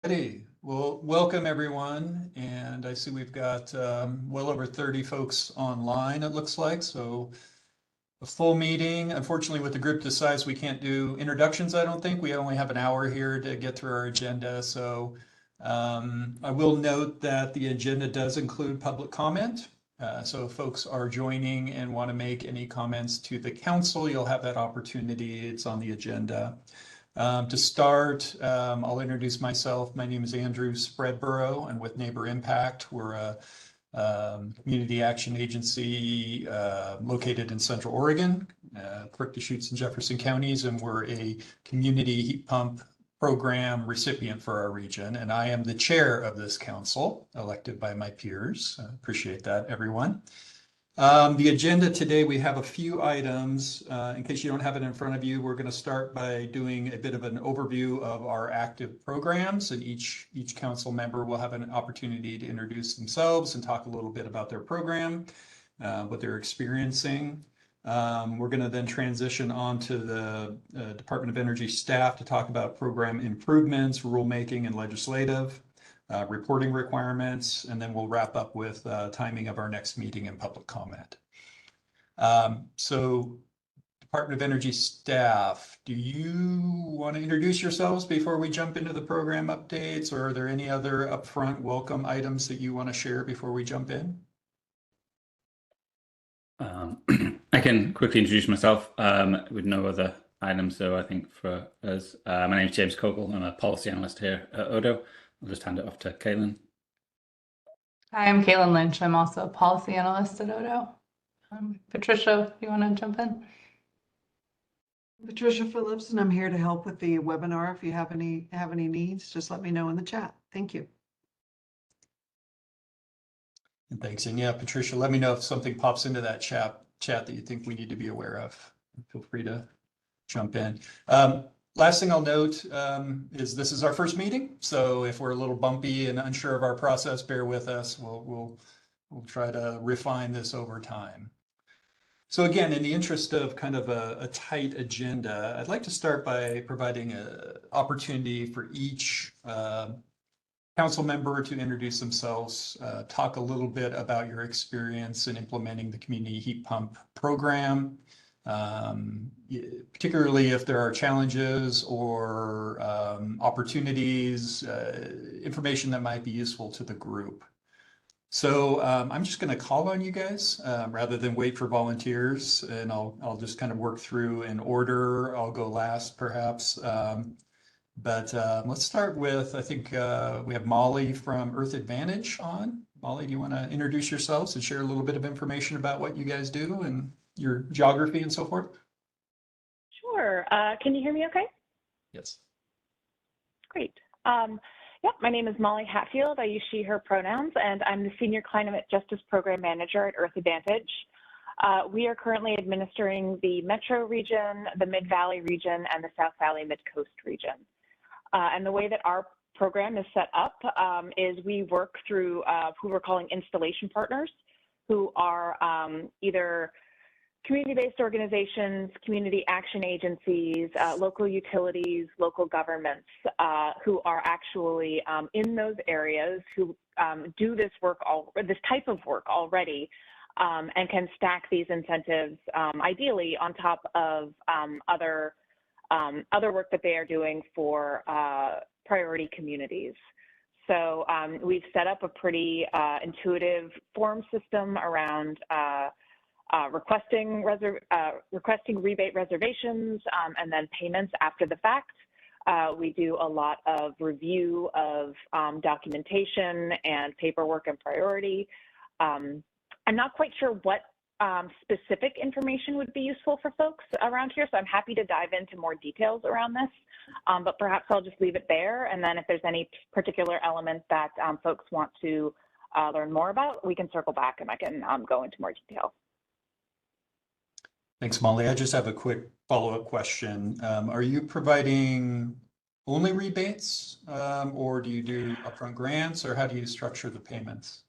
Hey, well, welcome everyone. And I see we've got well over 30 folks online, it looks like. So a full meeting. Unfortunately, with the group this size, we can't do introductions, I don't think. We only have an hour here to get through our agenda. So I will note that the agenda does include public comment. So if folks are joining and want to make any comments to the council, you'll have that opportunity. It's on the agenda. To start, I'll introduce myself. My name is Andrew Spreadborough. I'm with Neighbor Impact. We're a community action agency located in Central Oregon, Crook, Deschutes, and Jefferson counties, and we're a community heat pump program recipient for our region. And I am the chair of this council, elected by my peers. I appreciate that, everyone. The agenda today, we have a few items. In case you don't have it in front of you, we're going to start by doing a bit of an overview of our active programs, and each council member will have an opportunity to introduce themselves and talk a little bit about their program, what they're experiencing. We're going to then transition on to the Department of Energy staff to talk about program improvements, rulemaking, and legislative. Reporting requirements, and then we'll wrap up with timing of our next meeting and public comment. So Department of Energy staff, do you want to introduce yourselves before we jump into the program updates, or are there any other upfront welcome items that you want to share before we jump in? I can quickly introduce myself with no other items. So I think for us, my name is James Cogle. I'm a policy analyst here at Odo. I'll just hand it off to Caitlin. Hi, I'm Caitlin Lynch. I'm also a policy analyst at Odo. Patricia, you want to jump in? Patricia Phillips, and I'm here to help with the webinar. If you have any needs, just let me know in the chat. Thank you. And thanks. And yeah, Patricia, let me know if something pops into that chat that you think we need to be aware of. Feel free to jump in. Last thing I'll note is this is our first meeting. So if we're a little bumpy and unsure of our process, bear with us. We'll try to refine this over time. So again, in the interest of kind of a tight agenda, I'd like to start by providing an opportunity for each council member to introduce themselves, talk a little bit about your experience in implementing the community heat pump program, particularly if there are challenges or opportunities, information that might be useful to the group. So I'm just going to call on you guys rather than wait for volunteers, and I'll just kind of work through in order. I'll go last, perhaps. But let's start with, I think we have Molly from Earth Advantage on. Molly, do you want to introduce yourselves and share a little bit of information about what you guys do and your geography and so forth? Sure. Can you hear me okay? Yes. Great. Yep, my name is Molly Hatfield. I use she, her pronouns, and I'm the Senior Climate Justice Program Manager at Earth Advantage. We are currently administering the Metro region, the Mid-Valley region, and the South Valley Mid-Coast region. And the way that our program is set up is we work through who we're calling installation partners, who are either community-based organizations, community action agencies, local utilities, local governments who are actually in those areas who do this work, this type of work already, and can stack these incentives ideally on top of other work that they are doing for priority communities. So we've set up a pretty intuitive form system around requesting rebate reservations and then payments after the fact. We do a lot of review of documentation and paperwork and priority. I'm not quite sure what specific information would be useful for folks around here, so I'm happy to dive into more details around this, but perhaps I'll just leave it there, and then if there's any particular element that folks want to learn more about, we can circle back and I can go into more detail. Thanks, Molly. I just have a quick follow-up question. Are you providing only rebates or do you do upfront grants, or how do you structure the payments?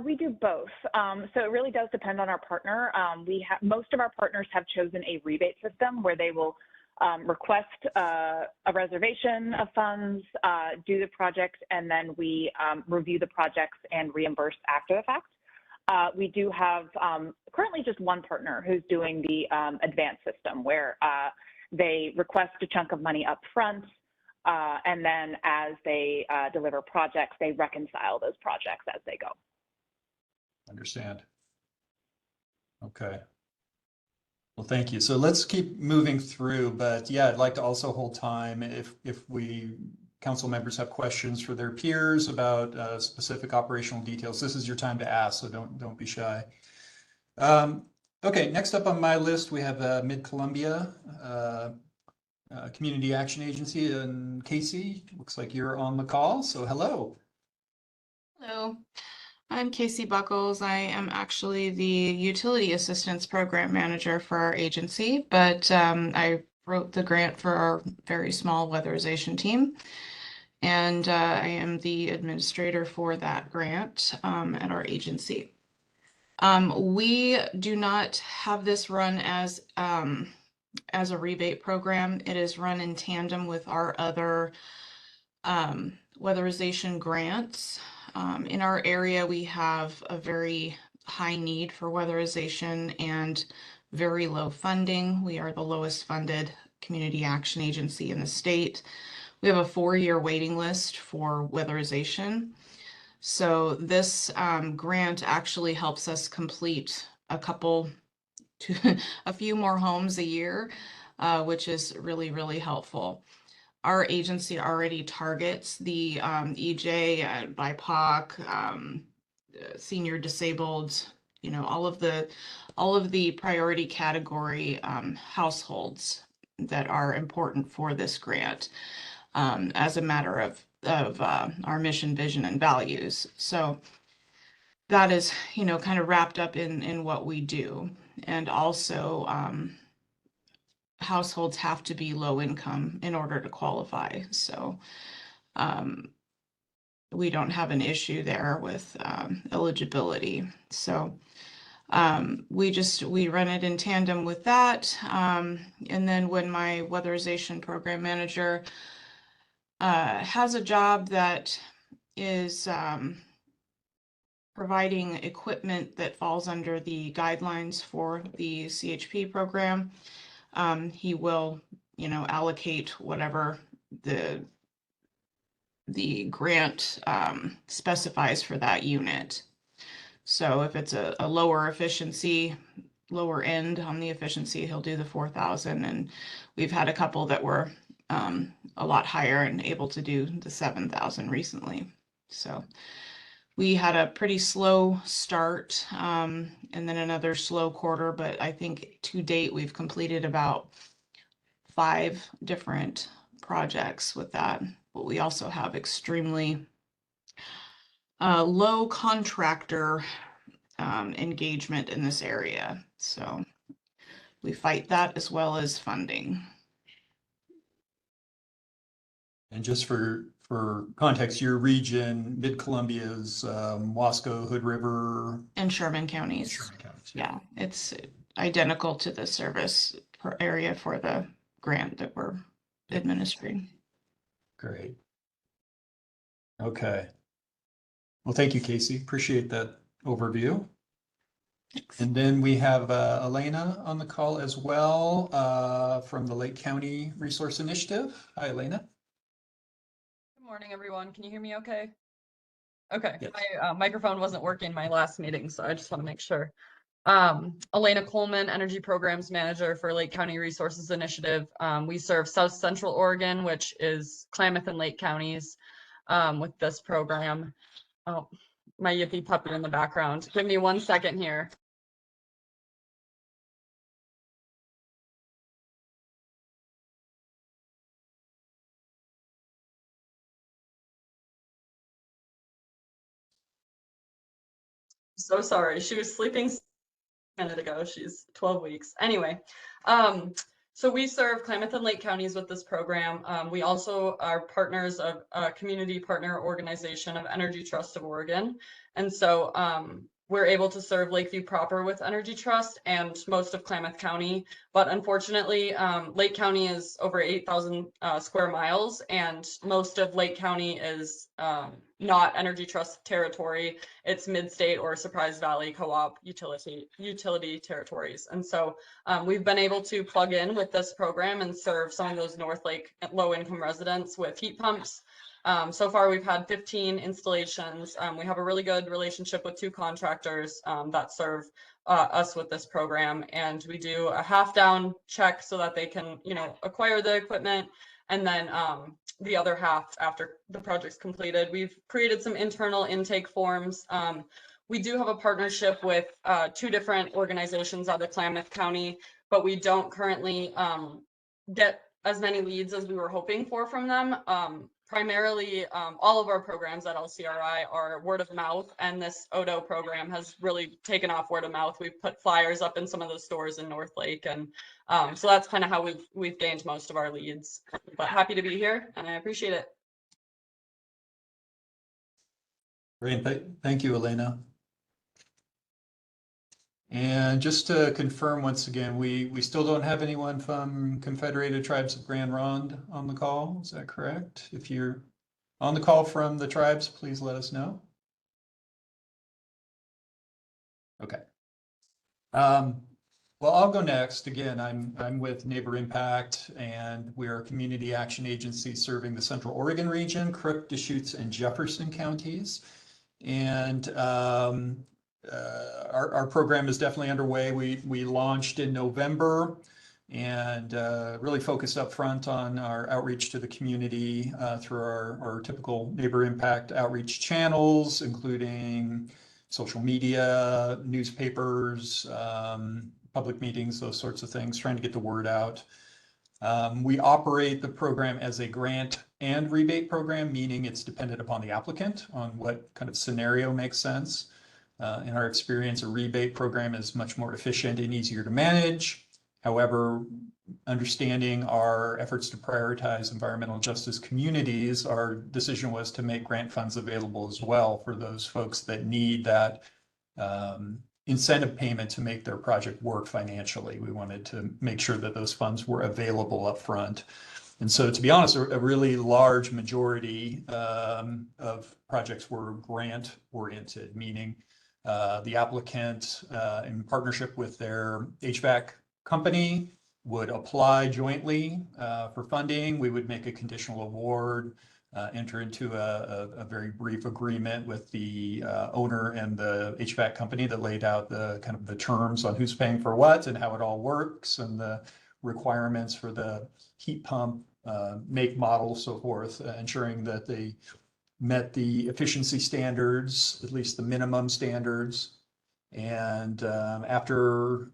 We do both. So it really does depend on our partner. Most of our partners have chosen a rebate system where they will request a reservation of funds, do the project, and then we review the projects and reimburse after the fact. We do have currently just one partner who's doing the advanced system, where they request a chunk of money up front, and then as they deliver projects, they reconcile those projects as they go. Understand. Okay. Well, thank you. So let's keep moving through, but yeah, I'd like to also hold time if council members have questions for their peers about specific operational details. This is your time to ask, so don't be shy. Okay, next up on my list, we have Mid-Columbia Community Action Agency, and Casey, looks like you're on the call, so hello. Hello, I'm Casey Buckles. I am actually the Utility Assistance Program Manager for our agency, but I wrote the grant for our very small weatherization team, and I am the administrator for that grant at our agency. We do not have this run as a rebate program. It is run in tandem with our other weatherization grants. In our area, we have a very high need for weatherization and very low funding. We are the lowest funded community action agency in the state. We have a 4-year waiting list for weatherization. So this grant actually helps us complete a few more homes a year, which is really, really helpful. Our agency already targets the EJ, BIPOC, senior disabled, you know, all of the priority category households that are important for this grant as a matter of our mission, vision, and values. So that is, you know, kind of wrapped up in what we do. And also, households have to be low income in order to qualify. So we don't have an issue there with eligibility. So we run it in tandem with that. And then when my weatherization program manager has a job that is providing equipment that falls under the guidelines for the CHP program, he will, you know, allocate whatever the grant specifies for that unit. So if it's a lower efficiency, lower end on the efficiency, he'll do the 4,000. And we've had a couple that were a lot higher and able to do the 7,000 recently. So we had a pretty slow start and then another slow quarter, but I think to date we've completed about 5 different projects with that. But we also have extremely low contractor engagement in this area. So we fight that as well as funding. And just for context, your region, Mid-Columbia's Wasco, Hood River, And Sherman counties. Sherman counties. Yeah, it's identical to the service per area for the grant that we're administering. Great. Okay. Well, thank you, Casey. Appreciate that overview. Thanks. And then we have Elena on the call as well from the Lake County Resource Initiative. Hi, Elena. Good morning, everyone. Can you hear me okay? Okay, Yes. my microphone wasn't working my last meeting, so I just want to make sure. Elena Coleman, Energy Programs Manager for Lake County Resources Initiative. We serve South Central Oregon, which is Klamath and Lake counties with this program. Oh, my yippee puppy in the background. Give me 1 second here. So sorry, she was sleeping a minute ago. She's 12 weeks. Anyway, so we serve Klamath and Lake counties with this program. We also are partners of a community partner organization of Energy Trust of Oregon. And so we're able to serve Lakeview proper with Energy Trust and most of Klamath County. But unfortunately, Lake County is over 8,000 square miles, and most of Lake County is not Energy Trust territory. It's mid-state or Surprise Valley Co-op utility territories. And so we've been able to plug in with this program and serve some of those North Lake low-income residents with heat pumps. So far, we've had 15 installations. We have a really good relationship with 2 contractors that serve us with this program, and we do a half-down check so that they can, acquire the equipment, and then the other half after the project's completed. We've created some internal intake forms. We do have a partnership with 2 different organizations out of Klamath County, but we don't currently get as many leads as we were hoping for from them. Primarily, all of our programs at LCRI are word of mouth, and this Odo program has really taken off word of mouth. We've put flyers up in some of the stores in North Lake, and so that's kind of how we've gained most of our leads. But happy to be here, and I appreciate it. Great, thank you, Elena. And just to confirm once again, we still don't have anyone from Confederated Tribes of Grand Ronde on the call. Is that correct? If you're on the call from the tribes, please let us know. Okay. Well, I'll go next. Again, I'm with Neighbor Impact, and we are a community action agency serving the Central Oregon region, Crook, Deschutes, and Jefferson counties. And our program is definitely underway. We launched in November and really focused up front on our outreach to the community through our typical Neighbor Impact outreach channels, including social media, newspapers, public meetings, those sorts of things, trying to get the word out. We operate the program as a grant and rebate program, meaning it's dependent upon the applicant on what kind of scenario makes sense. In our experience, a rebate program is much more efficient and easier to manage. However, understanding our efforts to prioritize environmental justice communities, our decision was to make grant funds available as well for those folks that need that incentive payment to make their project work financially. We wanted to make sure that those funds were available up front. And so, to be honest, a really large majority of projects were grant oriented, meaning the applicant, in partnership with their HVAC company, would apply jointly for funding. We would make a conditional award, enter into a very brief agreement with the owner and the HVAC company that laid out the kind of the terms on who's paying for what and how it all works, and the requirements for the heat pump make, model, so forth, ensuring that they met the efficiency standards, at least the minimum standards. And after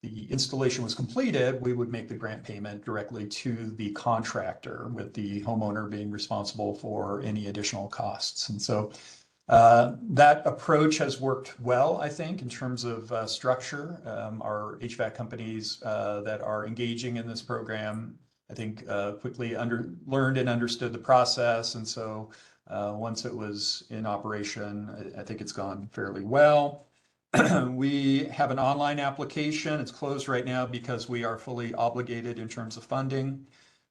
the installation was completed, we would make the grant payment directly to the contractor, with the homeowner being responsible for any additional costs. And so that approach has worked well, I think, in terms of structure. Our HVAC companies that are engaging in this program, I think, quickly learned and understood the process. And so once it was in operation, I think it's gone fairly well. We have an online application. It's closed right now because we are fully obligated in terms of funding.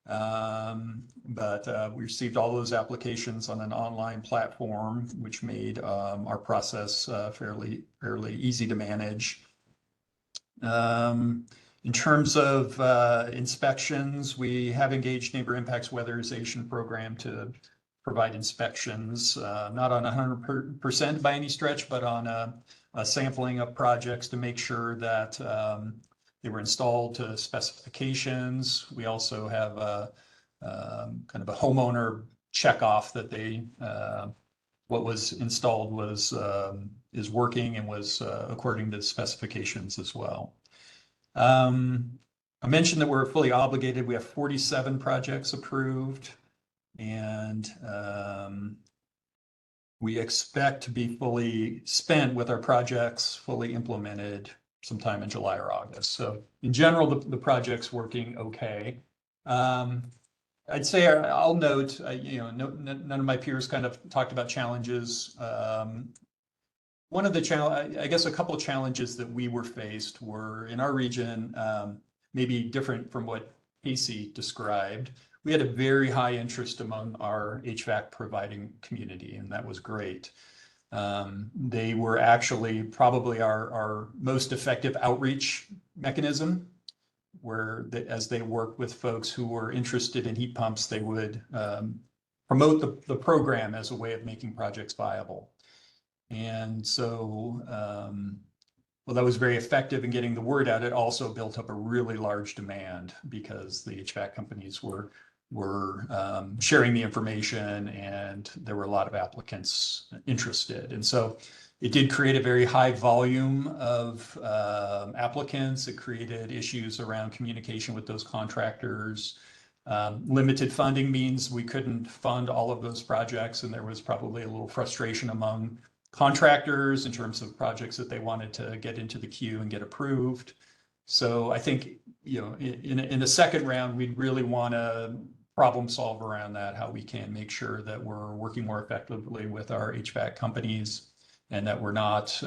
But we received all those applications on an online platform, which made our process fairly easy to manage. In terms of inspections, we have engaged Neighbor Impact's weatherization program to provide inspections, not on 100% by any stretch, but on a sampling of projects to make sure that they were installed to specifications. We also have a kind of a homeowner check off that what was installed is working and was according to the specifications as well. I mentioned that we're fully obligated. We have 47 projects approved, and we expect to be fully spent with our projects fully implemented sometime in July or August. So in general, the project's working okay. I'd say I'll note, none of my peers kind of talked about challenges. one of the I guess a couple of challenges that we were faced were in our region, maybe different from what Casey described. We had a very high interest among our HVAC providing community, and that was great. They were actually probably our most effective outreach mechanism, where as they worked with folks who were interested in heat pumps, they would promote the program as a way of making projects viable. And so, well, that was very effective in getting the word out. It also built up a really large demand because the HVAC companies were sharing the information, and there were a lot of applicants interested. And so it did create a very high volume of applicants. It created issues around communication with those contractors. Limited funding means we couldn't fund all of those projects, and there was probably a little frustration among contractors in terms of projects that they wanted to get into the queue and get approved. So I think, you know, in a second round, we'd really want to problem solve around that, how we can make sure that we're working more effectively with our HVAC companies and that we're not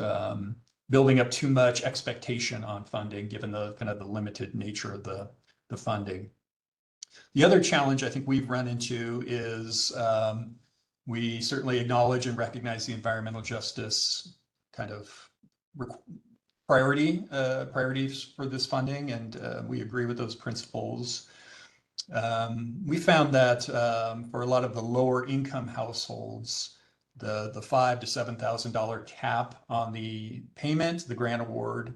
building up too much expectation on funding, given the kind of the limited nature of the funding. The other challenge I think we've run into is we certainly acknowledge and recognize the environmental justice kind of priorities for this funding, and we agree with those principles. We found that for a lot of the lower income households, the $5,000 to $7,000 cap on the payment, the grant award,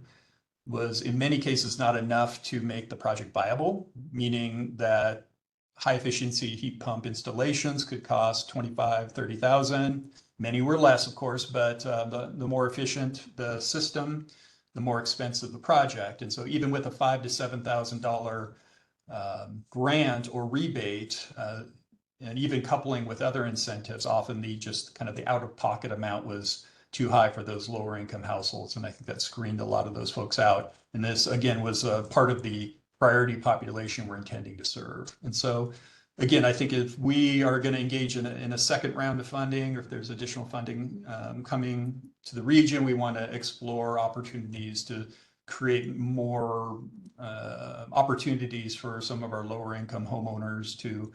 was in many cases not enough to make the project viable, meaning that high efficiency heat pump installations could cost $25,000, $30,000. Many were less, of course, but the more efficient the system, the more expensive the project. And so even with a $5,000 to $7,000 grant or rebate, and even coupling with other incentives, often the just kind of the out-of-pocket amount was too high for those lower income households. And I think that screened a lot of those folks out. And this, again, was part of the priority population we're intending to serve. And so, again, I think if we are going to engage in a second round of funding, or if there's additional funding coming to the region, we want to explore opportunities to create more opportunities for some of our lower income homeowners to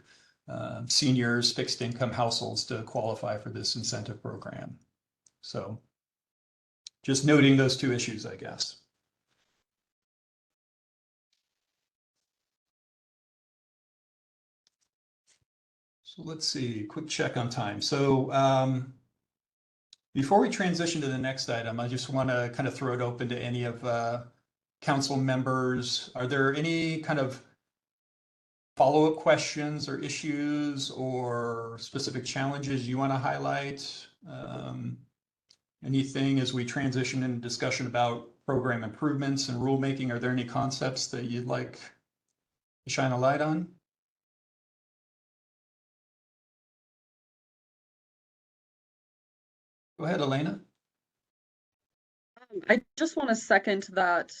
seniors, fixed income households to qualify for this incentive program. So just noting those two issues, I guess. So let's see, quick check on time. So before we transition to the next item, I just want to kind of throw it open to any of council members. Are there any kind of follow-up questions or issues or specific challenges you want to highlight? Anything as we transition into discussion about program improvements and rulemaking? Are there any concepts that you'd like to shine a light on? Go ahead, Elena. I just want to second that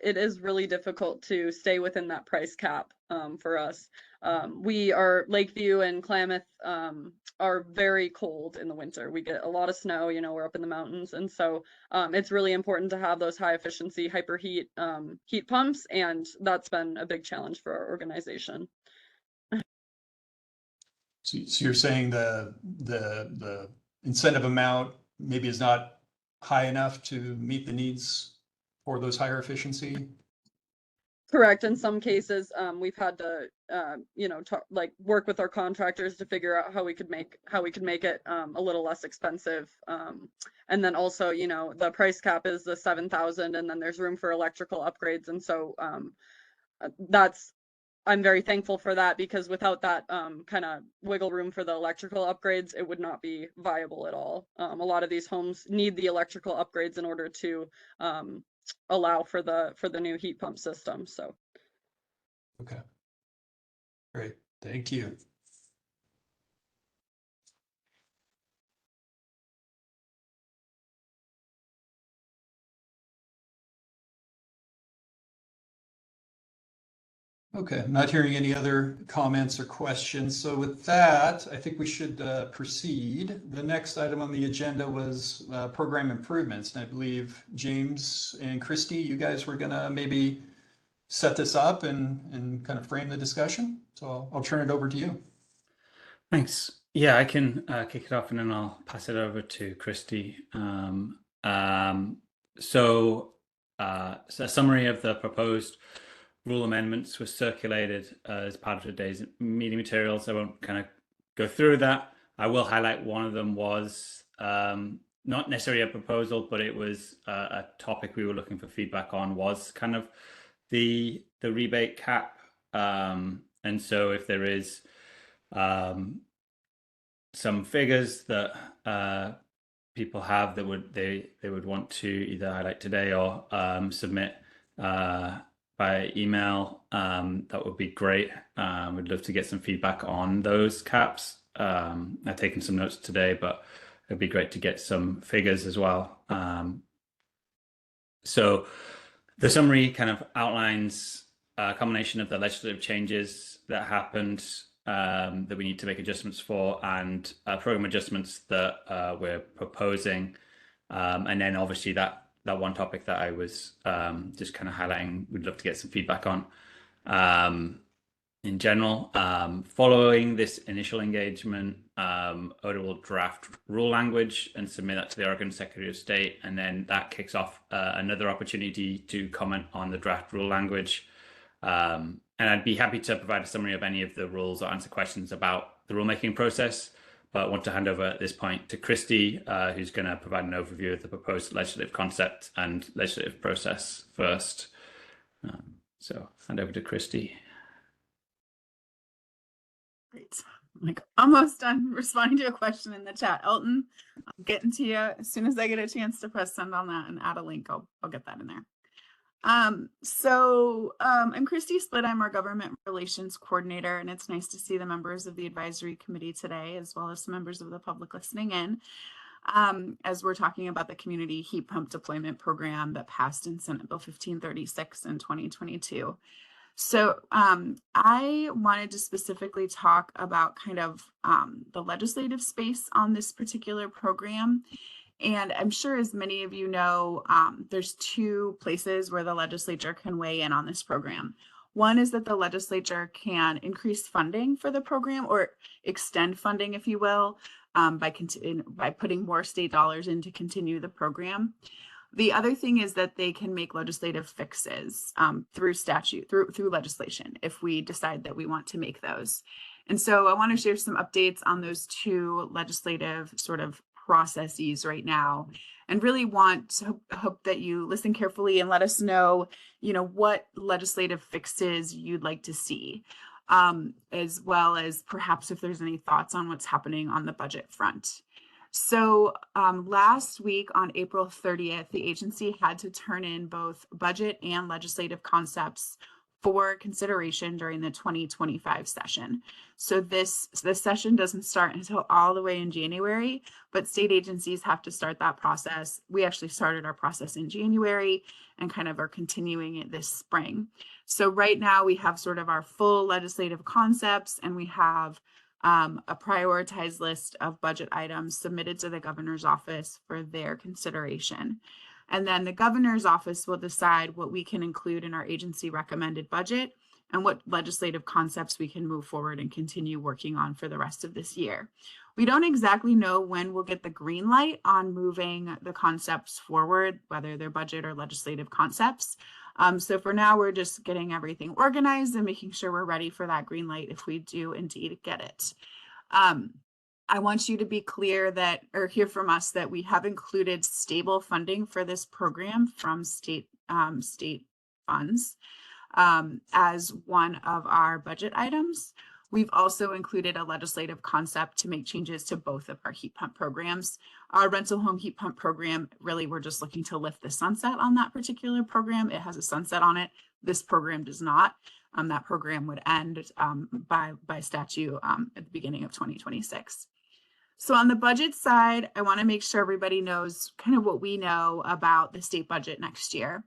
it is really difficult to stay within that price cap for us. We are Lakeview and Klamath are very cold in the winter. We get a lot of snow, you know, we're up in the mountains. And so it's really important to have those high efficiency hyperheat heat pumps. And that's been a big challenge for our organization. So you're saying the incentive amount maybe is not high enough to meet the needs for those higher efficiency? Correct. In some cases, we've had to, you know, work with our contractors to figure out how we could make it a little less expensive. And then also, you know, the price cap is the 7,000, and then there's room for electrical upgrades. And so I'm very thankful for that, because without that kind of wiggle room for the electrical upgrades, it would not be viable at all. A lot of these homes need the electrical upgrades in order to allow for the new heat pump system. So Okay, great, thank you. Okay, I'm not hearing any other comments or questions. So with that, I think we should proceed. The next item on the agenda was program improvements. And I believe James and Christy, you guys were gonna maybe set this up and kind of frame the discussion. So I'll turn it over to you. Thanks. Yeah, I can kick it off and then I'll pass it over to Christy. So a summary of the proposed rule amendments was circulated as part of today's meeting materials. I won't kind of go through that. I will highlight one of them was not necessarily a proposal, but it was a topic we were looking for feedback on, was kind of the rebate cap. And so if there is some figures that people have that they would want to either highlight today or submit by email, that would be great. We'd love to get some feedback on those caps. I've taken some notes today, but it'd be great to get some figures as well. So the summary kind of outlines a combination of the legislative changes that happened that we need to make adjustments for, and program adjustments that we're proposing. And then obviously that one topic that I was just kind of highlighting, we'd love to get some feedback on. In general, following this initial engagement, ODA will draft rule language and submit that to the Oregon Secretary of State, and then that kicks off another opportunity to comment on the draft rule language. And I'd be happy to provide a summary of any of the rules or answer questions about the rulemaking process, but I want to hand over at this point to Christy, who's going to provide an overview of the proposed legislative concept and legislative process first. So hand over to Christy. Great. I'm like almost done responding to a question in the chat. Elton, I'm getting to you. As soon as I get a chance to press send on that and add a link, I'll get that in there. I'm Christy Split. I'm our government relations coordinator, and it's nice to see the members of the advisory committee today, as well as some members of the public listening in, as we're talking about the community heat pump deployment program that passed in Senate Bill 1536 in 2022. So I wanted to specifically talk about kind of the legislative space on this particular program. And I'm sure, as many of you know, there's two places where the legislature can weigh in on this program. One is that the legislature can increase funding for the program, or extend funding, if you will, by putting more state dollars in to continue the program. The other thing is that they can make legislative fixes through statute, through legislation, if we decide that we want to make those. And so I want to share some updates on those two legislative sort of processes right now, and really want to hope that you listen carefully and let us know, what legislative fixes you'd like to see, as well as perhaps if there's any thoughts on what's happening on the budget front. So last week on April 30th, the agency had to turn in both budget and legislative concepts for consideration during the 2025 session. So this session doesn't start until all the way in January, but state agencies have to start that process. We actually started our process in January and kind of are continuing it this spring. So right now we have sort of our full legislative concepts, and we have a prioritized list of budget items submitted to the governor's office for their consideration. And then the governor's office will decide what we can include in our agency recommended budget and what legislative concepts we can move forward and continue working on for the rest of this year. We don't exactly know when we'll get the green light on moving the concepts forward, whether they're budget or legislative concepts. So for now, we're just getting everything organized and making sure we're ready for that green light if we do indeed get it. I want you to be clear that, or hear from us, that we have included stable funding for this program from state funds as one of our budget items. We've also included a legislative concept to make changes to both of our heat pump programs. Our rental home heat pump program, really, we're just looking to lift the sunset on that particular program. It has a sunset on it. This program does not. That program would end by statute at the beginning of 2026. So on the budget side, I want to make sure everybody knows kind of what we know about the state budget next year.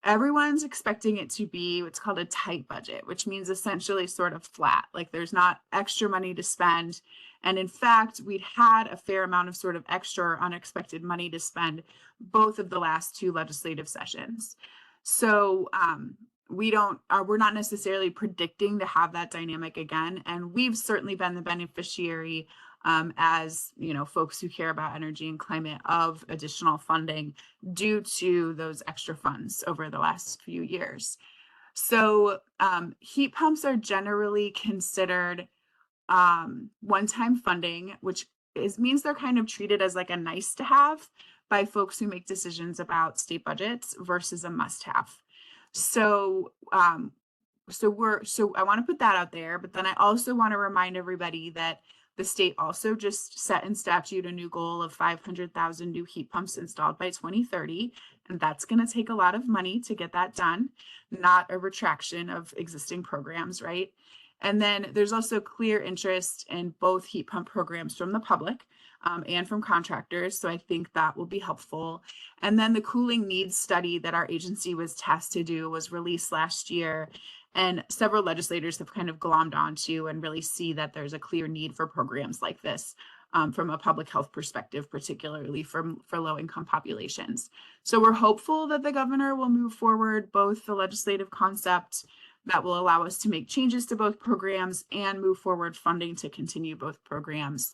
everyone's expecting it to be what's called a tight budget, which means essentially sort of flat, like there's not extra money to spend. And in fact, we'd had a fair amount of sort of extra or unexpected money to spend both of the last 2 legislative sessions. So we're not necessarily predicting to have that dynamic again. And we've certainly been the beneficiary as, you know, folks who care about energy and climate of additional funding due to those extra funds over the last few years. So heat pumps are generally considered one-time funding, which means they're kind of treated as like a nice to have by folks who make decisions about state budgets versus a must have. So I want to put that out there, but then I also want to remind everybody that the state also just set in statute a new goal of 500,000 new heat pumps installed by 2030. And that's going to take a lot of money to get that done, not a retraction of existing programs, right? And then there's also clear interest in both heat pump programs from the public and from contractors. So I think that will be helpful. And then the cooling needs study that our agency was tasked to do was released last year. And several legislators have kind of glommed onto and really see that there's a clear need for programs like this from a public health perspective, particularly for low-income populations. So we're hopeful that the governor will move forward both the legislative concept that will allow us to make changes to both programs and move forward funding to continue both programs.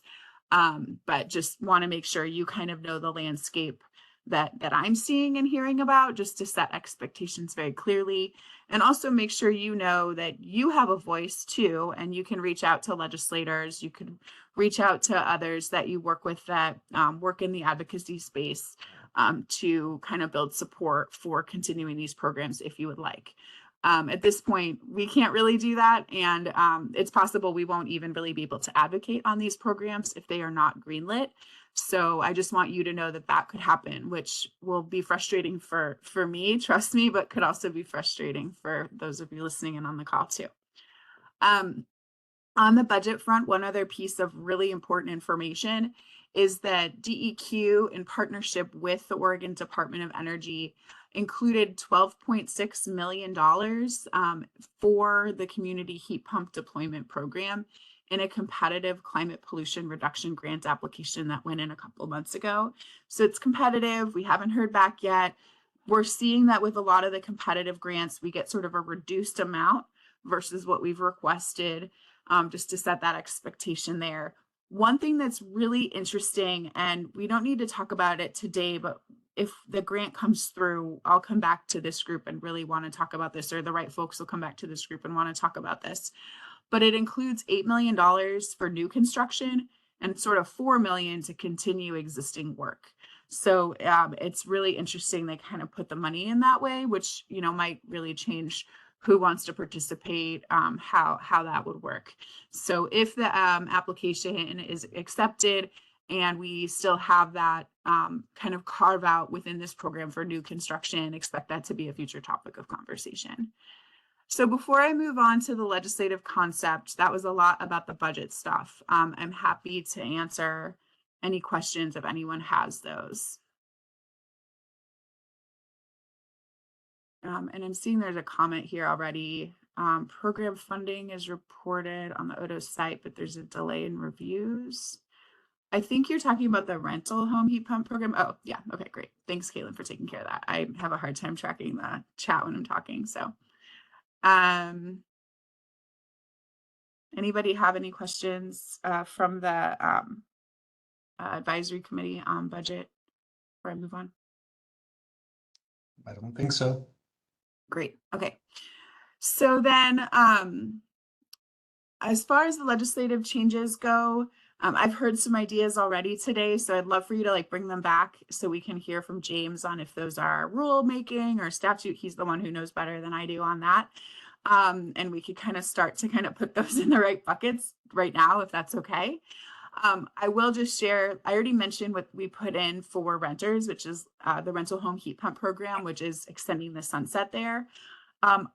But just want to make sure you kind of know the landscape that I'm seeing and hearing about, just to set expectations very clearly, and also make sure you know that you have a voice too, and you can reach out to legislators, you could reach out to others that you work with that work in the advocacy space to kind of build support for continuing these programs if you would like. At this point, we can't really do that, and it's possible we won't even really be able to advocate on these programs if they are not greenlit. So I just want you to know that that could happen, which will be frustrating for me, trust me, but could also be frustrating for those of you listening in on the call too. On the budget front, one other piece of really important information is that DEQ, in partnership with the Oregon Department of Energy, included $12.6 million for the community heat pump deployment program in a competitive climate pollution reduction grant application that went in a couple months ago. So it's competitive. We haven't heard back yet. We're seeing that with a lot of the competitive grants, we get sort of a reduced amount versus what we've requested, just to set that expectation there. One thing that's really interesting, and we don't need to talk about it today, but if the grant comes through, I'll come back to this group and really want to talk about this, or the right folks will come back to this group and want to talk about this. But it includes $8 million for new construction and sort of $4 million to continue existing work. So it's really interesting. They kind of put the money in that way, which, you know, might really change who wants to participate, how that would work. So if the application is accepted and we still have that kind of carve out within this program for new construction, expect that to be a future topic of conversation. So before I move on to the legislative concept, that was a lot about the budget stuff. I'm happy to answer any questions if anyone has those. And I'm seeing there's a comment here already. Program funding is reported on the ODO site, but there's a delay in reviews. I think you're talking about the rental home heat pump program. Oh, yeah. Okay, great. Thanks, Caitlin, for taking care of that. I have a hard time tracking the chat when I'm talking. So anybody have any questions from the advisory committee on budget before I move on? I don't think so. Great. Okay. So then as far as the legislative changes go, I've heard some ideas already today, so I'd love for you to like bring them back so we can hear from James on if those are rule making or statute. He's the one who knows better than I do on that. And we could kind of start to kind of put those in the right buckets right now, if that's okay. I will just share, I already mentioned what we put in for renters, which is the rental home heat pump program, which is extending the sunset there.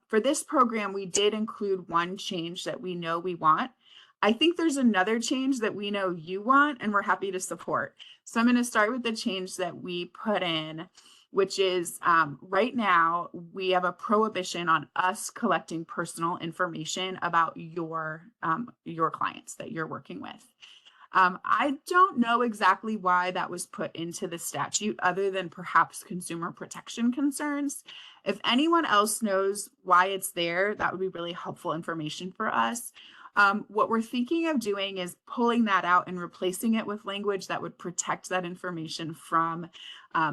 For this program, we did include one change that we know we want. I think there's another change that we know you want and we're happy to support. So I'm going to start with the change that we put in which is right now we have a prohibition on us collecting personal information about your clients that you're working with. I don't know exactly why that was put into the statute other than perhaps consumer protection concerns. If anyone else knows why it's there, that would be really helpful information for us. What we're thinking of doing is pulling that out and replacing it with language that would protect that information from,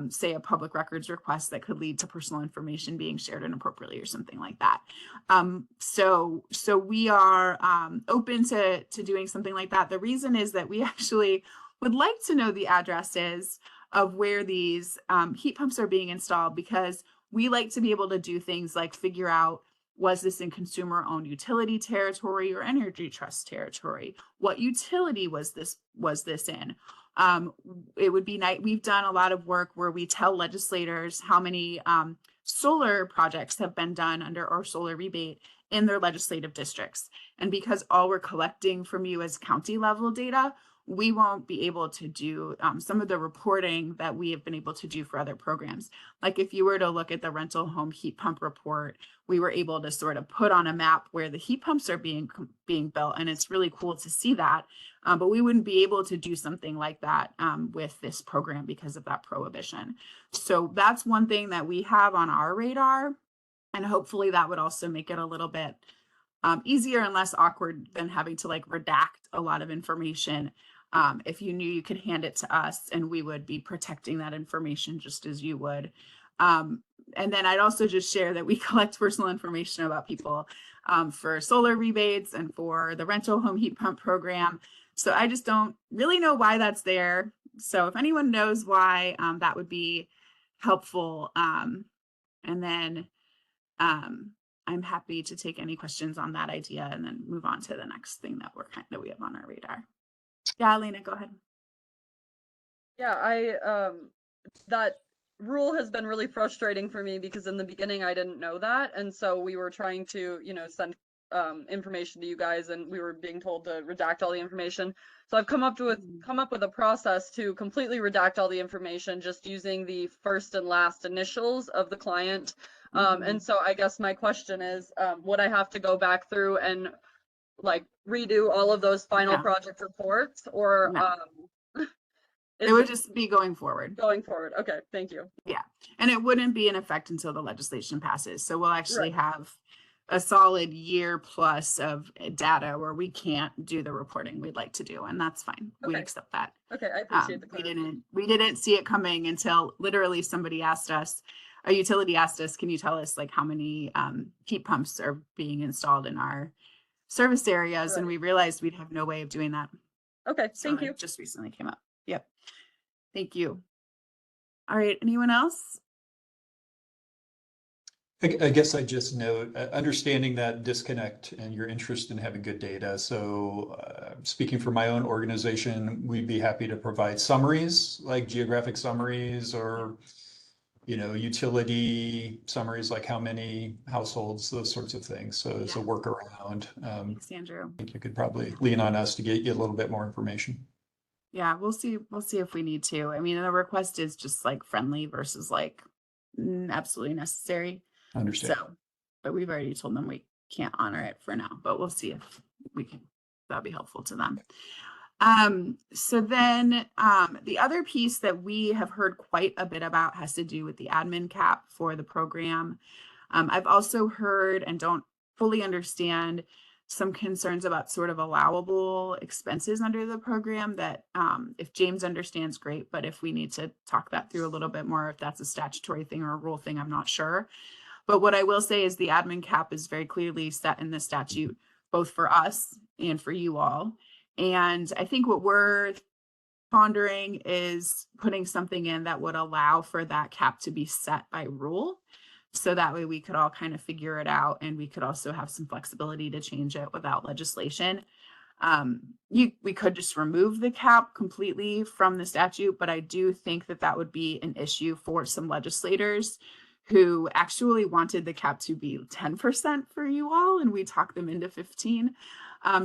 say, a public records request that could lead to personal information being shared inappropriately or something like that. So we are open to doing something like that. The reason is that we actually would like to know the addresses of where these heat pumps are being installed, because we like to be able to do things like figure out, was this in consumer-owned utility territory or energy trust territory? What utility was this in? It would be nice. We've done a lot of work where we tell legislators how many solar projects have been done under our solar rebate in their legislative districts. And because all we're collecting from you is county level data, we won't be able to do some of the reporting that we have been able to do for other programs. Like if you were to look at the rental home heat pump report, we were able to sort of put on a map where the heat pumps are being built, and it's really cool to see that. But we wouldn't be able to do something like that with this program because of that prohibition. So that's one thing that we have on our radar, and hopefully that would also make it a little bit easier and less awkward than having to like redact a lot of information. If you knew, you could hand it to us and we would be protecting that information just as you would. And then I'd also just share that we collect personal information about people for solar rebates and for the rental home heat pump program. So I just don't really know why that's there. So if anyone knows why, that would be helpful. And then I'm happy to take any questions on that idea and then move on to the next thing that we have on our radar. Yeah, Elena, go ahead. Yeah, that rule has been really frustrating for me because in the beginning I didn't know that, and so we were trying to, send information to you guys, and we were being told to redact all the information. So I've come up with a process to completely redact all the information, just using the first and last initials of the client. And so I guess my question is, would I have to go back through and like redo all of those final project reports, or it would just be going forward. Going forward. Okay, thank you. Yeah, and it wouldn't be in effect until the legislation passes. So we'll actually have a solid year plus of data where we can't do the reporting we'd like to do, and that's fine. We accept that. Okay, I appreciate the we didn't see it coming until literally somebody asked us, a utility asked us, can you tell us like how many heat pumps are being installed in our service areas? And we realized we'd have no way of doing that. Okay, thank you. It just recently came up. Yep. Thank you. All right, anyone else? I guess I just note, understanding that disconnect and your interest in having good data. So speaking for my own organization, we'd be happy to provide summaries, like geographic summaries or, utility summaries, like how many households, those sorts of things. So it's a workaround. Thanks, Andrew. I think you could probably lean on us to get you a little bit more information. Yeah, we'll see if we need to. I mean, the request is just like friendly versus like absolutely necessary. Understand. So, but we've already told them we can't honor it for now, but we'll see if we can, that'll be helpful to them. So then the other piece that we have heard quite a bit about has to do with the admin cap for the program. I've also heard and don't fully understand some concerns about sort of allowable expenses under the program that if James understands, great, but if we need to talk that through a little bit more, if that's a statutory thing or a rule thing, I'm not sure. But what I will say is the admin cap is very clearly set in the statute, both for us and for you all. And I think what we're pondering is putting something in that would allow for that cap to be set by rule. So that way we could all kind of figure it out, and we could also have some flexibility to change it without legislation. We could just remove the cap completely from the statute, but I do think that that would be an issue for some legislators who actually wanted the cap to be 10% for you all, and we talked them into 15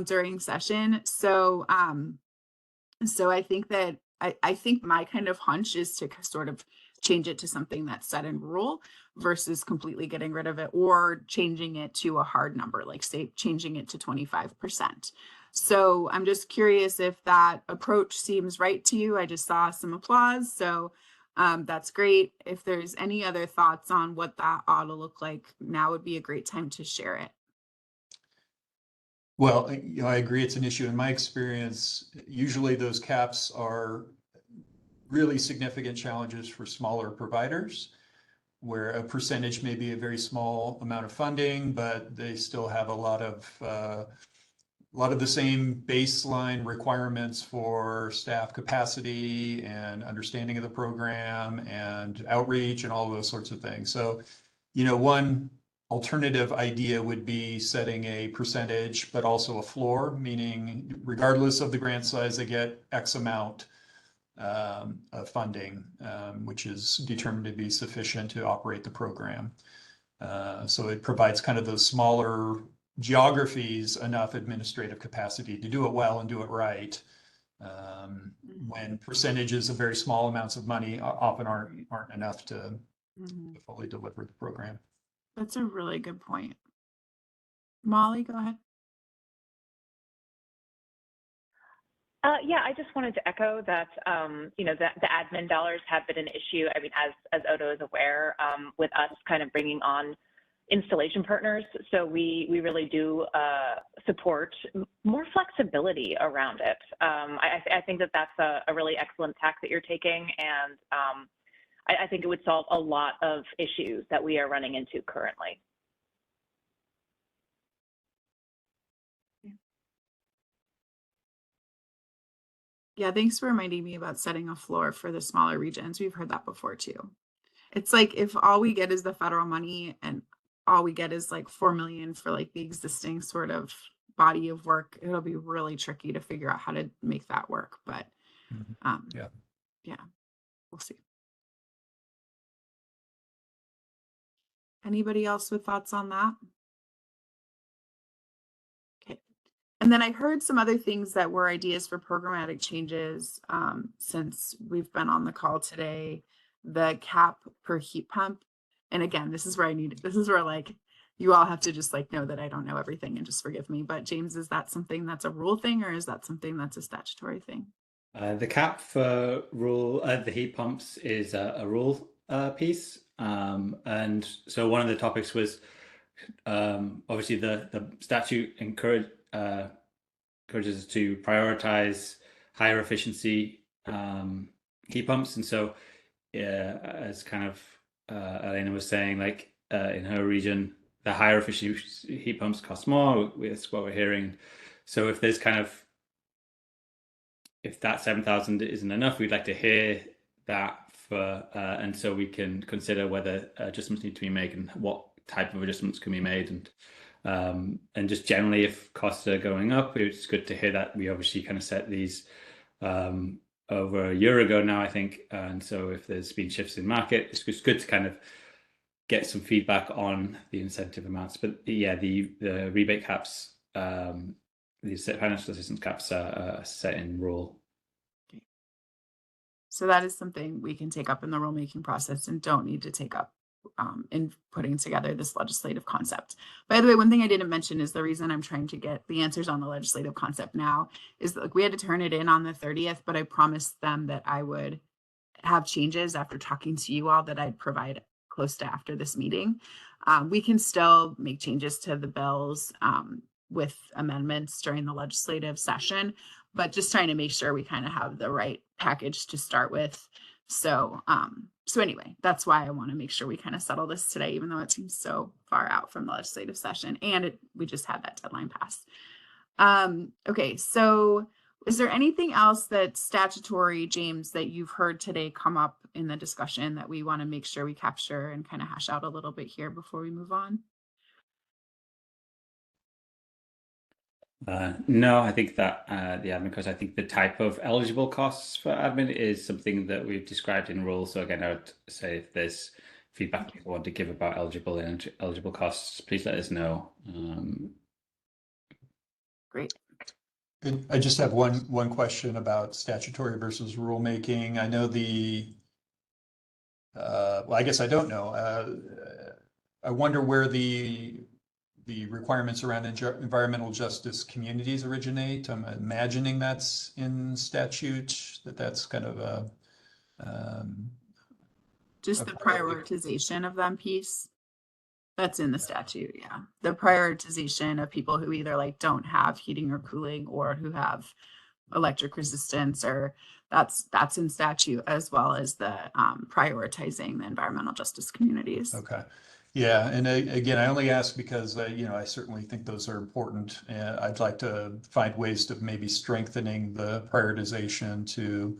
during session. So I think that I think my kind of hunch is to sort of change it to something that's set in rule versus completely getting rid of it or changing it to a hard number, like say changing it to 25%. So I'm just curious if that approach seems right to you. I just saw some applause, so that's great. If there's any other thoughts on what that ought to look like, now would be a great time to share it. Well, I agree it's an issue. In my experience, usually those caps are really significant challenges for smaller providers, where a percentage may be a very small amount of funding, but they still have a lot of the same baseline requirements for staff capacity and understanding of the program and outreach and all those sorts of things. So, one alternative idea would be setting a percentage, but also a floor, meaning regardless of the grant size, they get X amount of funding, which is determined to be sufficient to operate the program. So it provides kind of those smaller geographies enough administrative capacity to do it well and do it right. When percentages of very small amounts of money often aren't enough to fully deliver the program. That's a really good point. Molly, go ahead. Yeah, I just wanted to echo that, that the admin dollars have been an issue. I mean, as Odo is aware, with us kind of bringing on installation partners. So we really do support more flexibility around it. I think that that's a really excellent tack that you're taking. And I think it would solve a lot of issues that we are running into currently. Yeah, thanks for reminding me about setting a floor for the smaller regions. We've heard that before too. It's like if all we get is the federal money and all we get is like 4 million for like the existing sort of body of work, it'll be really tricky to figure out how to make that work. But yeah, we'll see. Anybody else with thoughts on that? Okay. And then I heard some other things that were ideas for programmatic changes since we've been on the call today. The cap per heat pump. And again, this is where like you all have to just like know that I don't know everything and just forgive me. But James, is that something that's a rule thing or is that something that's a statutory thing? The cap for the heat pumps is a rule piece. And so one of the topics was obviously the statute encourages us to prioritize higher efficiency heat pumps. And so as kind of Elena was saying, like in her region, the higher efficiency heat pumps cost more. That's what we're hearing. So if there's if that 7,000 isn't enough, we'd like to hear that and so we can consider whether adjustments need to be made and what type of adjustments can be made. And just generally, if costs are going up, it's good to hear that. We obviously kind of set these over a year ago now, I think. And so if there's been shifts in market, it's good to kind of get some feedback on the incentive amounts. But yeah, the rebate caps, the financial assistance caps are set in rule. Okay. So that is something we can take up in the rulemaking process and don't need to take up in putting together this legislative concept. By the way, one thing I didn't mention is the reason I'm trying to get the answers on the legislative concept now is that, like, we had to turn it in on the 30th, but I promised them that I would have changes after talking to you all that I'd provide close to after this meeting. We can still make changes to the bills with amendments during the legislative session, but just trying to make sure we kind of have the right package to start with. So anyway, that's why I want to make sure we kind of settle this today, even though it seems so far out from the legislative session and we just had that deadline pass. Okay, so is there anything else that's statutory, James, that you've heard today come up in the discussion that we want to make sure we capture and kind of hash out a little bit here before we move on? No, I think that the admin costs, I think the type of eligible costs for admin is something that we've described in rules. So again, I would say if there's feedback people want to give about eligible costs, please let us know. Great. I just have one question about statutory versus rulemaking. I know well, I guess I don't know. I wonder where the requirements around environmental justice communities originate. I'm imagining that's in statute, that's kind of a Just the Okay. prioritization of them piece. That's in the statute, yeah. The prioritization of people who either like don't have heating or cooling or who have electric resistance, or that's in statute, as well as the prioritizing the environmental justice communities. Okay. Yeah, and again, I only ask because I certainly think those are important, and I'd like to find ways to maybe strengthening the prioritization to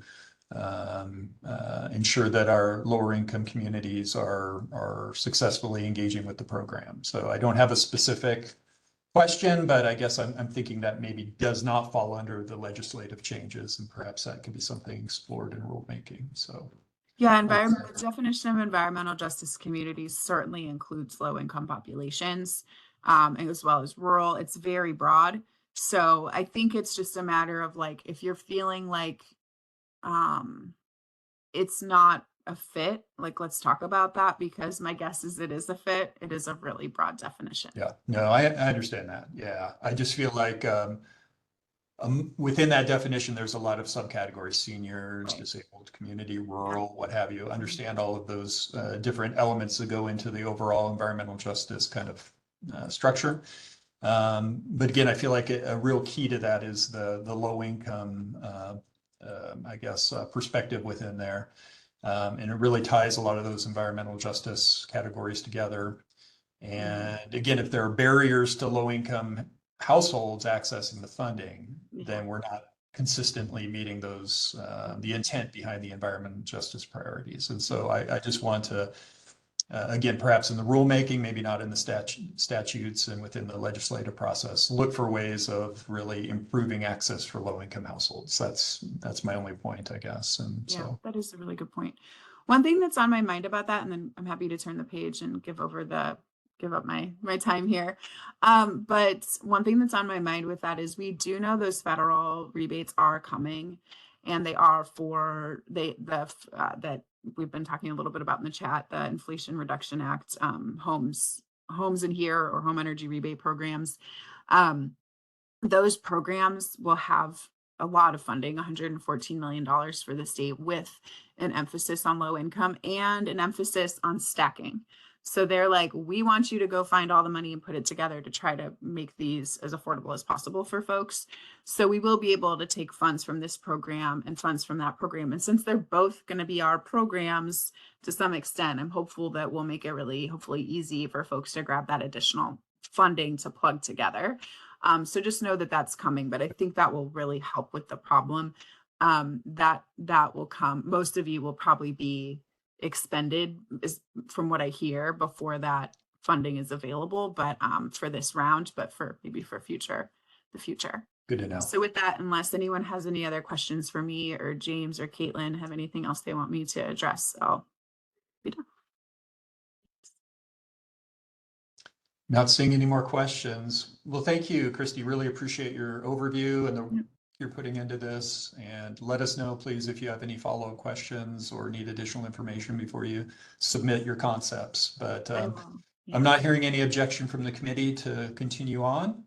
ensure that our lower income communities are successfully engaging with the program. So I don't have a specific question, but I guess I'm thinking that maybe does not fall under the legislative changes, and perhaps that could be something explored in rulemaking. So. Yeah, the definition of environmental justice communities certainly includes low income populations, as well as rural. It's very broad. So I think it's just a matter of like, if you're feeling like it's not a fit, like, let's talk about that, because my guess is it is a fit. It is a really broad definition. Yeah, no, I understand that. Yeah, I just feel like within that definition, there's a lot of subcategories: seniors, Right. disabled community, rural, what have you. Understand all of those different elements that go into the overall environmental justice kind of structure. But again, I feel like a real key to that is the low income, I guess, perspective within there. And it really ties a lot of those environmental justice categories together. And again, if there are barriers to low income households accessing the funding, then we're not consistently meeting those, the intent behind the environmental justice priorities. And so I just want to, again, perhaps in the rulemaking, maybe not in the statutes and within the legislative process, look for ways of really improving access for low income households. That's my only point, I guess. And Yeah, so. that is a really good point. One thing that's on my mind about that, and then I'm happy to turn the page and give up my time here. But one thing that's on my mind with that is we do know those federal rebates are coming, and they are for that we've been talking a little bit about in the chat, the Inflation Reduction Act, homes in here, or home energy rebate programs. Those programs will have a lot of funding, $114 million for the state, with an emphasis on low income and an emphasis on stacking. So they're like, we want you to go find all the money and put it together to try to make these as affordable as possible for folks. So we will be able to take funds from this program and funds from that program. And since they're both going to be our programs to some extent, I'm hopeful that we'll make it really, hopefully, easy for folks to grab that additional funding to plug together. So just know that that's coming, but I think that will really help with the problem. That will come. Most of you will probably be expended, from what I hear, before that funding is available, but for this round, but for maybe for the future. Good to know. So with that, unless anyone has any other questions for me, or James or Caitlin have anything else they want me to address, I'll be done. Not seeing any more questions. Well, thank you, Christy. Really appreciate your overview and the work you're putting into this. And let us know, please, if you have any follow-up questions or need additional information before you submit your concepts. But I'm not hearing any objection from the committee to continue on.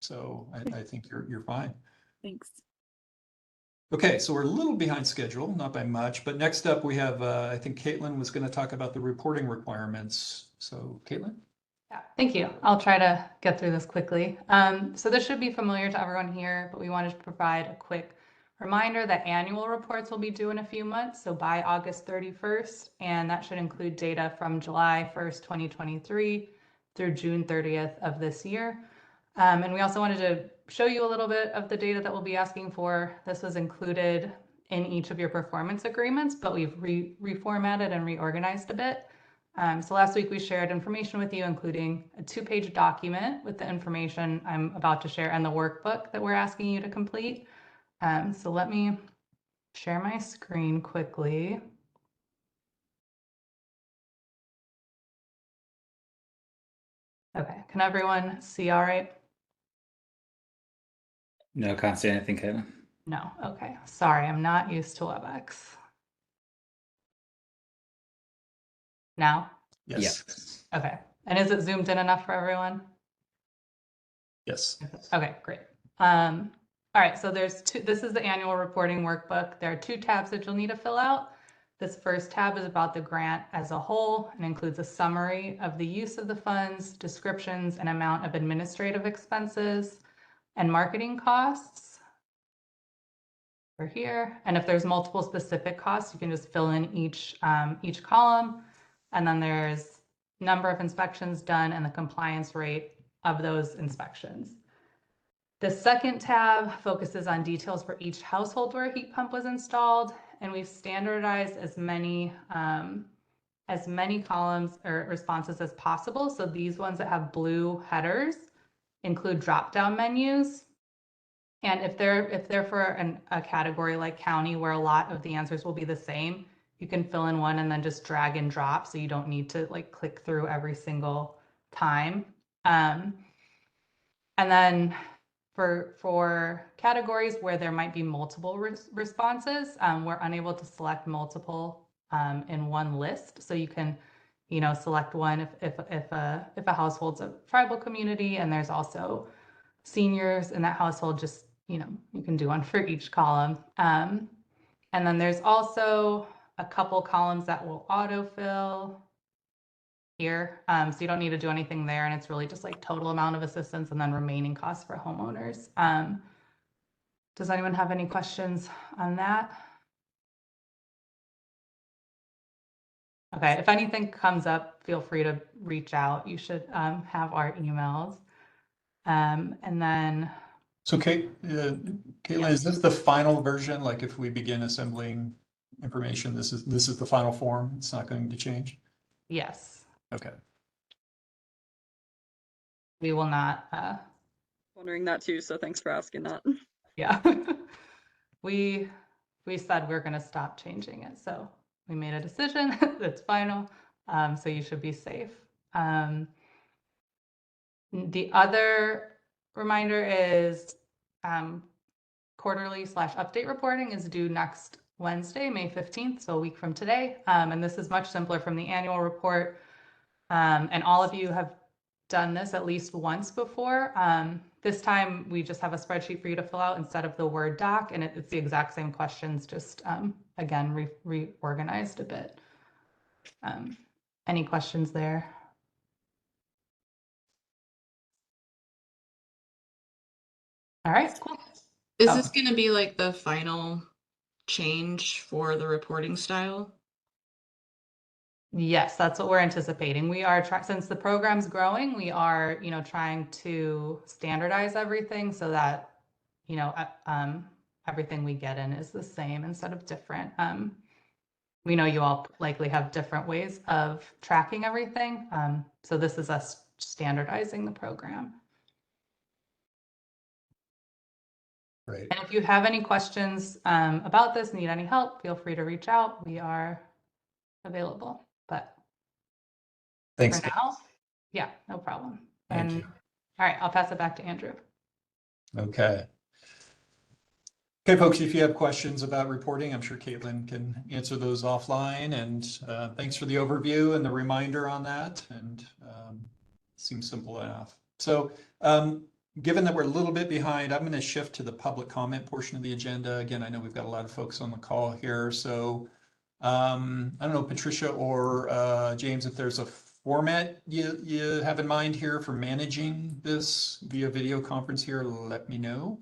So I think you're fine. Thanks. Okay, so we're a little behind schedule, not by much. But next up, we have, I think Caitlin was going to talk about the reporting requirements. So Caitlin? Yeah, thank you. I'll try to get through this quickly. So this should be familiar to everyone here, but we wanted to provide a quick reminder that annual reports will be due in a few months, so by August 31st, and that should include data from July 1st, 2023 through June 30th of this year. And we also wanted to show you a little bit of the data that we'll be asking for. This was included in each of your performance agreements, but we've reformatted and reorganized a bit. So last week we shared information with you, including a 2-page document with the information I'm about to share and the workbook that we're asking you to complete. So let me share my screen quickly. Okay, can everyone see all right? No, can't see anything, Caitlin. No, okay. Sorry, I'm not used to WebEx. Now? Yes. Okay. And is it zoomed in enough for everyone? Yes. Okay, great. All right, so there's two, this is the annual reporting workbook. There are 2 tabs that you'll need to fill out. This first tab is about the grant as a whole and includes a summary of the use of the funds, descriptions, and amount of administrative expenses and marketing costs. For here, and if there's multiple specific costs, you can just fill in each column. And then there's number of inspections done and the compliance rate of those inspections. The second tab focuses on details for each household where a heat pump was installed, and we've standardized as many columns or responses as possible. So these ones that have blue headers include drop-down menus. And if they're for a category like county where a lot of the answers will be the same, you can fill in one and then just drag and drop, so you don't need to like click through every single time. And then for categories where there might be multiple responses, we're unable to select multiple in one list. So you can, select one if a household's a tribal community and there's also seniors in that household, just, you can do one for each column. And then there's also a couple columns that will autofill here. So you don't need to do anything there. And it's really just like total amount of assistance and then remaining costs for homeowners. Does anyone have any questions on that? Okay, if anything comes up, feel free to reach out. You should have our emails. And then So Caitlin, is this the final version? Like if we begin assembling information, this is the final form? It's not going to change? yes, Okay. we will not, Wondering that too, so thanks for asking that. yeah. We said we're gonna stop changing it, so we made a decision, it's final, so you should be safe. The other reminder is quarterly/update reporting is due next Wednesday, May 15th, so a week from today. And this is much simpler from the annual report. And all of you have done this at least once before. This time we just have a spreadsheet for you to fill out instead of the Word doc, and it's the exact same questions, just again, reorganized a bit. Any questions there? All right, cool. Is Oh. this going to be like the final change for the reporting style? Yes, that's what we're anticipating. We are since the program's growing, we are, trying to standardize everything so that, everything we get in is the same instead of different. We know you all likely have different ways of tracking everything. So this is us standardizing the program. Right. And if you have any questions about this, need any help, feel free to reach out. We are available. But Thanks. for now, yeah, no problem. Thank And you. all right, I'll pass it back to Andrew. Okay. Okay, folks, if you have questions about reporting, I'm sure Caitlin can answer those offline. And thanks for the overview and the reminder on that. And seems simple enough. So given that we're a little bit behind, I'm going to shift to the public comment portion of the agenda. Again, I know we've got a lot of folks on the call here. So I don't know, Patricia or James, if there's a format you have in mind here for managing this via video conference here, let me know.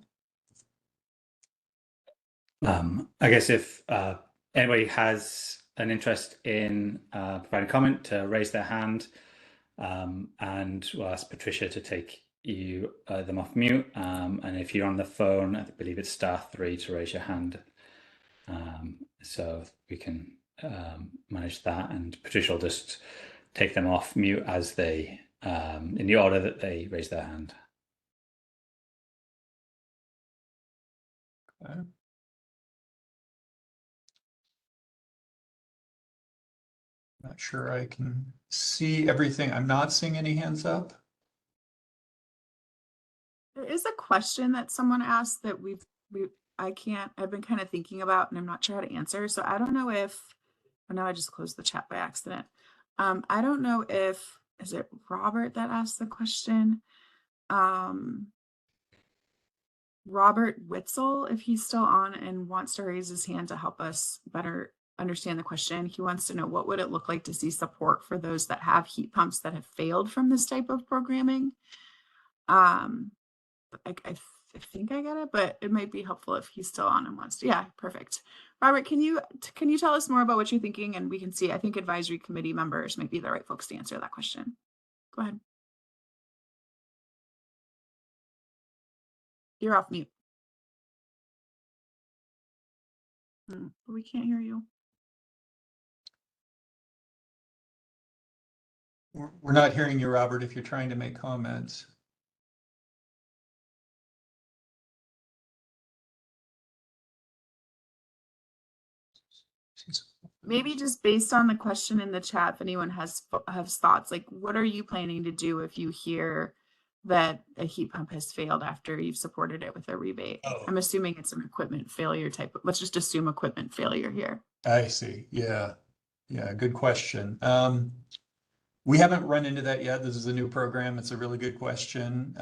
I guess if anybody has an interest in providing comment, to raise their hand, and we'll ask Patricia to take them off mute. And if you're on the phone, I believe it's *3 to raise your hand. So we can manage that, and Patricia will just take them off mute as they, in the order that they raise their hand. Okay. Not sure I can see everything. I'm not seeing any hands up. There is a question that someone asked that I've been kind of thinking about and I'm not sure how to answer. So I don't know if, oh no, I just closed the chat by accident. I don't know if, is it Robert that asked the question? Robert Witzel, if he's still on and wants to raise his hand to help us better understand the question. He wants to know, what would it look like to see support for those that have heat pumps that have failed from this type of programming? I think I get it, but it might be helpful if he's still on and wants to. Yeah, perfect. Robert, can you tell us more about what you're thinking? And we can see, I think advisory committee members might be the right folks to answer that question. Go ahead. You're off mute. We can't hear you. We're not hearing you, Robert, if you're trying to make comments. Maybe just based on the question in the chat, if anyone has thoughts, like what are you planning to do if you hear that a heat pump has failed after you've supported it with a rebate? Oh. I'm assuming it's an equipment failure type. Let's just assume equipment failure here. I see. Yeah. Yeah. Good question. We haven't run into that yet. This is a new program. It's a really good question.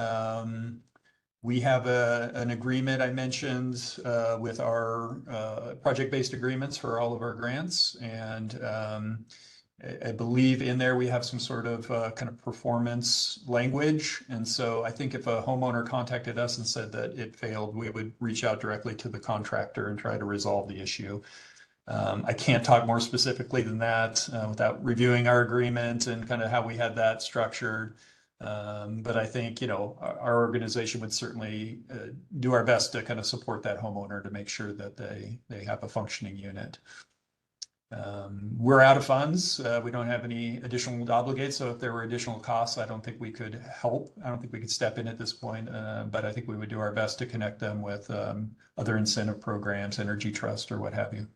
We have an agreement I mentioned with our project-based agreements for all of our grants. And I believe in there we have some sort of kind of performance language. And so I think if a homeowner contacted us and said that it failed, we would reach out directly to the contractor and try to resolve the issue. I can't talk more specifically than that without reviewing our agreement and kind of how we had that structured. But I think, our organization would certainly do our best to kind of support that homeowner to make sure that they have a functioning unit. We're out of funds. We don't have any additional obligates. So if there were additional costs, I don't think we could help. I don't think we could step in at this point. But I think we would do our best to connect them with other incentive programs, Energy Trust or what have you.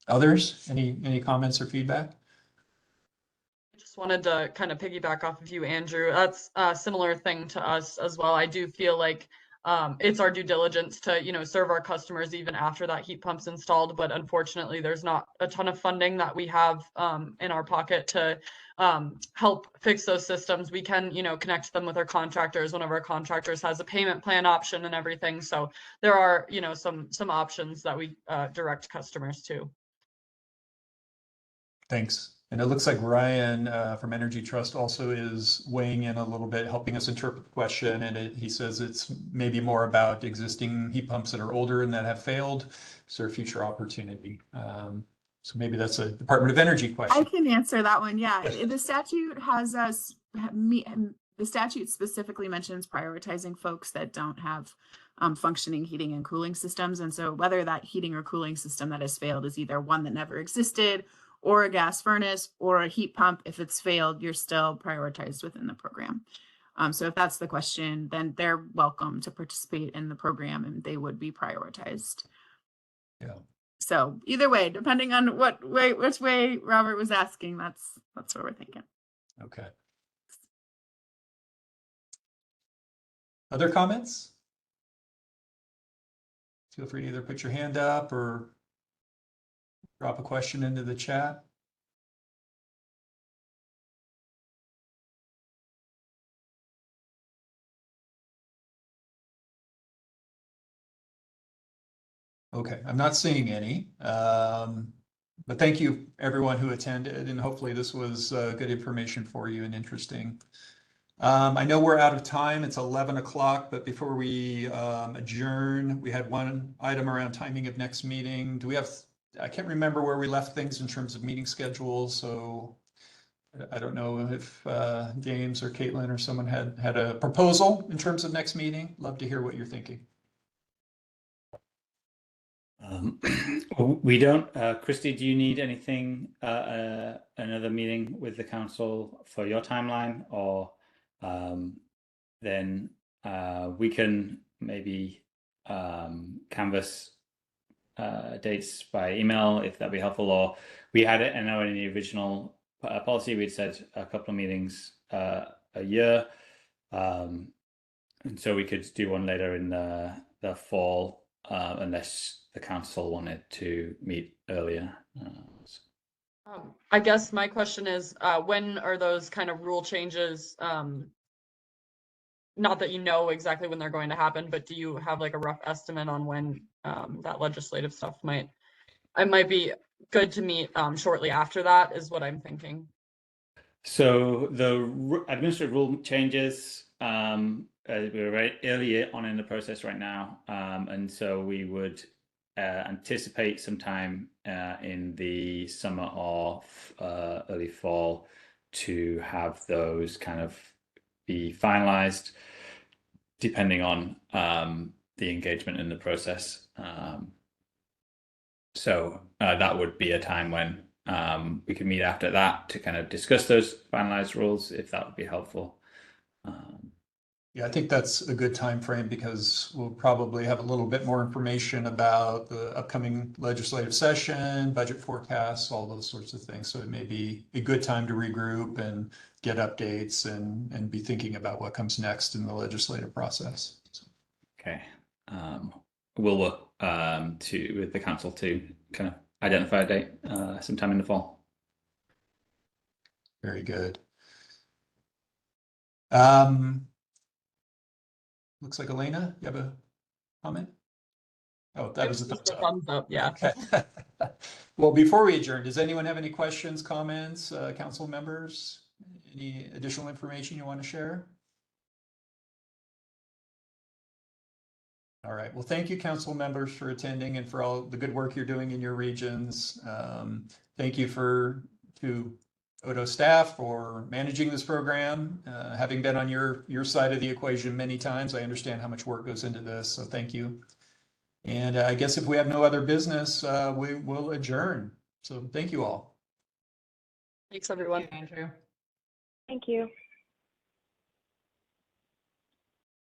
Others, any comments or feedback? I just wanted to kind of piggyback off of you, Andrew. That's a similar thing to us as well. I do feel like it's our due diligence to, serve our customers even after that heat pump's installed. But unfortunately, there's not a ton of funding that we have in our pocket to help fix those systems. We can, connect them with our contractors. One of our contractors has a payment plan option and everything. So there are, some options that we direct customers to. Thanks. And it looks like Ryan from Energy Trust also is weighing in a little bit, helping us interpret the question. And he says it's maybe more about existing heat pumps that are older and that have failed. Is there a future opportunity? So maybe that's a Department of Energy question. I can answer that one. Yeah, the statute has us. The statute specifically mentions prioritizing folks that don't have functioning heating and cooling systems. And so whether that heating or cooling system that has failed is either one that never existed or a gas furnace or a heat pump, if it's failed, you're still prioritized within the program. So if that's the question, then they're welcome to participate in the program and they would be prioritized. Yeah. So either way, depending on which way Robert was asking, that's what we're thinking. Okay. Other comments? Feel free to either put your hand up or drop a question into the chat. Okay, I'm not seeing any, but thank you everyone who attended, and hopefully this was good information for you and interesting. I know we're out of time. It's 11 o'clock, but before we adjourn, we had one item around timing of next meeting. Do we have, I can't remember where we left things in terms of meeting schedules, so I don't know if James or Caitlin or someone had a proposal in terms of next meeting. Love to hear what you're thinking. We don't. Christy, do you need anything, another meeting with the council for your timeline, or then we can maybe canvas dates by email if that'd be helpful? Or we had it, I know in the original policy we'd said a couple of meetings a year, and so we could do one later in the fall unless the council wanted to meet earlier. I guess my question is, when are those kind of rule changes? Not that you know exactly when they're going to happen, but do you have like a rough estimate on when that legislative stuff might? It might be good to meet shortly after that, is what I'm thinking. So the administrative rule changes, we're very early on in the process right now, and so we would anticipate sometime in the summer or early fall to have those kind of be finalized, depending on the engagement in the process. So that would be a time when we could meet after that to kind of discuss those finalized rules, if that would be helpful. Yeah, I think that's a good time frame because we'll probably have a little bit more information about the upcoming legislative session, budget forecasts, all those sorts of things. So it may be a good time to regroup and get updates and be thinking about what comes next in the legislative process. Okay. We'll work with the council to kind of identify a date sometime in the fall. Very good. Looks like Elena, you have a comment? Oh, that was a Just thumbs a up. thumbs up, yeah. Okay. Well, before we adjourn, does anyone have any questions, comments, council members? Any additional information you want to share? All right. Well, thank you, council members, for attending and for all the good work you're doing in your regions. Thank you to Odo staff for managing this program. Having been on your side of the equation many times, I understand how much work goes into this. So thank you. And I guess if we have no other business, we will adjourn. So thank you all. Thanks, everyone. Andrew. Thank you.